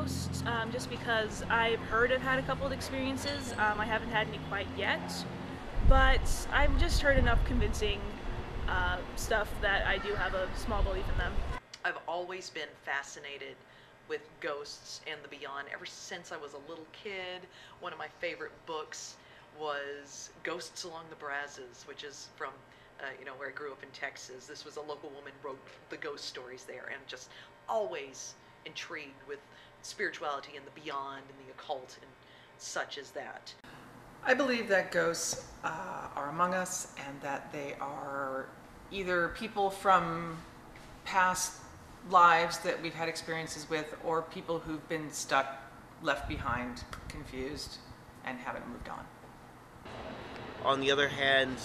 ghosts, just because I've heard I've had a couple of experiences. I haven't had any quite yet, but I've just heard enough convincing stuff that I do have a small belief in them. I've always been fascinated with ghosts and the beyond ever since I was a little kid. One of my favorite books was Ghosts Along the Brazos, which is from where I grew up in Texas. This was a local woman wrote the ghost stories there, and just always intrigued with spirituality and the beyond and the occult and such as that. I believe that ghosts are among us, and that they are either people from past lives that we've had experiences with, or people who've been stuck, left behind, confused, and haven't moved on. On the other hand,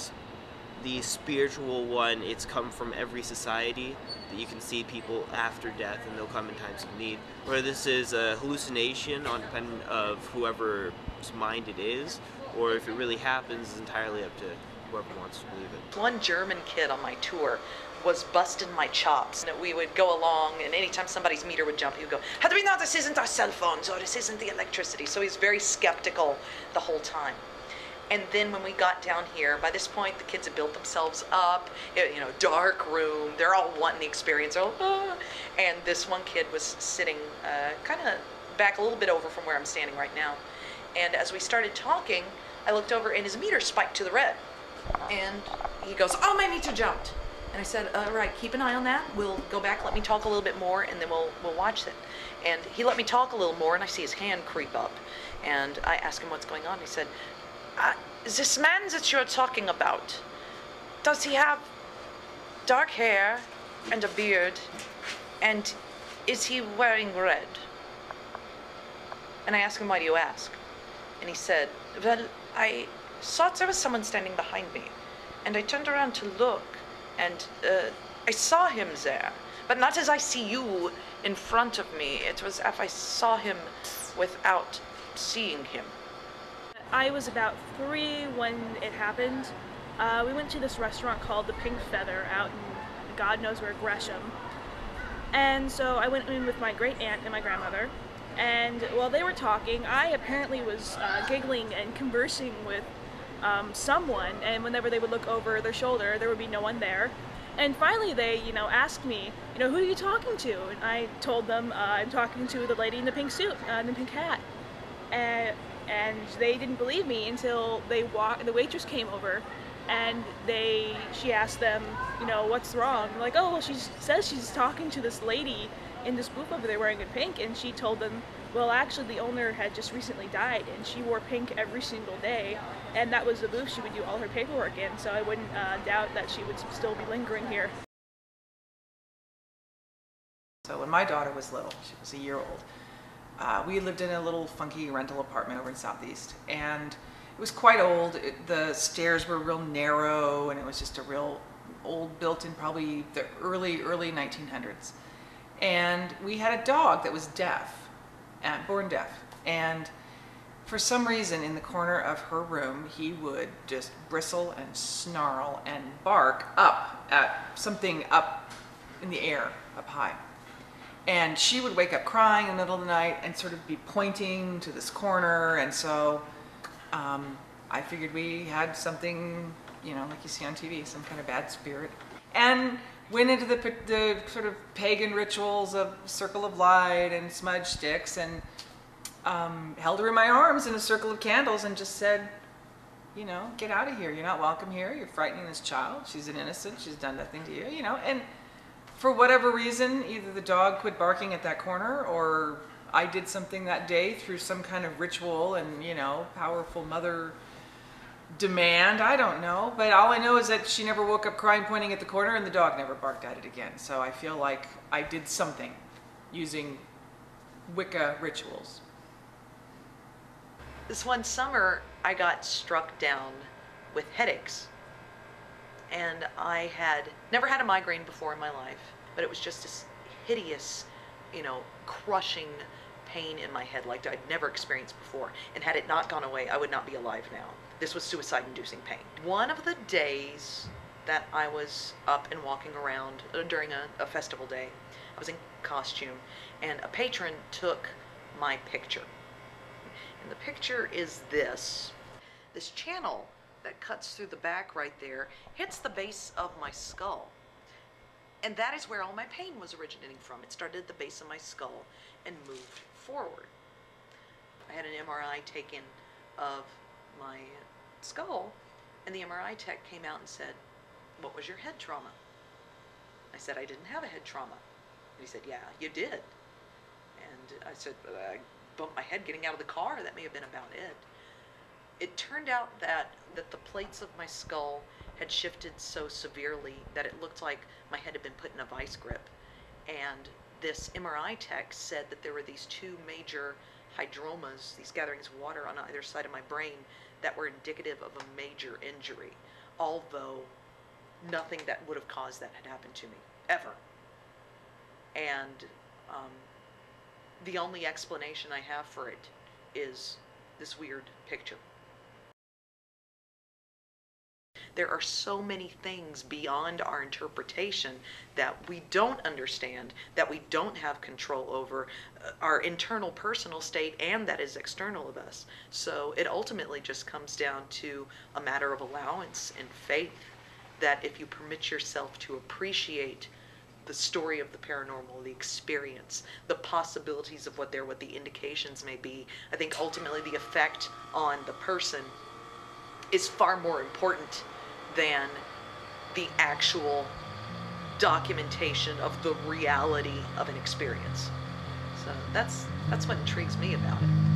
the spiritual one, it's come from every society, that you can see people after death and they'll come in times of need. Whether this is a hallucination on depending of whoever's mind it is, or if it really happens is entirely up to whoever wants to believe it. One German kid on my tour was busting my chops. We would go along, and anytime somebody's meter would jump, he would go, "How do we know this isn't our cell phones, or this isn't the electricity?" So he's very skeptical the whole time. And then when we got down here, by this point the kids had built themselves up, dark room, they're all wanting the experience. They're all, ah. And this one kid was sitting kind of back a little bit over from where I'm standing right now. And as we started talking, I looked over and his meter spiked to the red. And he goes, "Oh, my meter jumped." And I said, "All right, keep an eye on that. We'll go back, let me talk a little bit more, and then we'll watch it." And he let me talk a little more, and I see his hand creep up. And I asked him what's going on. He said, "This man that you're talking about, does he have dark hair and a beard, and is he wearing red?" And I asked him, "Why do you ask?" And he said, "Well, I thought there was someone standing behind me, and I turned around to look, and I saw him there, but not as I see you in front of me. It was as I saw him without seeing him." I was about 3 when it happened. We went to this restaurant called the Pink Feather out in God knows where, Gresham. And so I went in with my great aunt and my grandmother, and while they were talking, I apparently was giggling and conversing with someone, and whenever they would look over their shoulder, there would be no one there. And finally they, asked me, "Who are you talking to?" And I told them, "I'm talking to the lady in the pink suit, the pink hat." And they didn't believe me until the waitress came over, and she asked them, "What's wrong?" I'm like, "Oh, well, she says she's talking to this lady in this booth over there wearing a pink," and she told them, well, actually the owner had just recently died, and she wore pink every single day, and that was the booth she would do all her paperwork in, so I wouldn't doubt that she would still be lingering here. So when my daughter was little, she was a year old, we lived in a little funky rental apartment over in Southeast, and it was quite old. The stairs were real narrow, and it was just a real old, built in probably the early 1900s. And we had a dog that was deaf, born deaf, and for some reason in the corner of her room he would just bristle and snarl and bark up at something up in the air, up high. And she would wake up crying in the middle of the night and sort of be pointing to this corner, and so I figured we had something, like you see on TV, some kind of bad spirit. And went into the sort of pagan rituals of circle of light and smudge sticks, and held her in my arms in a circle of candles and just said, "Get out of here. You're not welcome here. You're frightening this child. She's an innocent. She's done nothing to you," And for whatever reason, either the dog quit barking at that corner, or I did something that day through some kind of ritual and, powerful mother demand. I don't know, but all I know is that she never woke up crying, pointing at the corner, and the dog never barked at it again. So I feel like I did something using Wicca rituals. This one summer, I got struck down with headaches. And I had never had a migraine before in my life, but it was just this hideous, crushing pain in my head like I'd never experienced before. And had it not gone away, I would not be alive now. This was suicide-inducing pain. One of the days that I was up and walking around during a festival day, I was in costume, and a patron took my picture. And the picture is this. This channel that cuts through the back right there hits the base of my skull. And that is where all my pain was originating from. It started at the base of my skull and moved forward. I had an MRI taken of my skull, and the MRI tech came out and said, "What was your head trauma?" I said, "I didn't have a head trauma." And he said, "Yeah, you did." And I said, "I bumped my head getting out of the car. That may have been about it." It turned out that the plates of my skull had shifted so severely that it looked like my head had been put in a vice grip. And this MRI tech said that there were these two major hydromas, these gatherings of water on either side of my brain, that were indicative of a major injury, although nothing that would have caused that had happened to me, ever. And the only explanation I have for it is this weird picture. There are so many things beyond our interpretation that we don't understand, that we don't have control over, our internal personal state and that is external of us. So it ultimately just comes down to a matter of allowance and faith that if you permit yourself to appreciate the story of the paranormal, the experience, the possibilities of what the indications may be, I think ultimately the effect on the person is far more important than the actual documentation of the reality of an experience. So that's what intrigues me about it.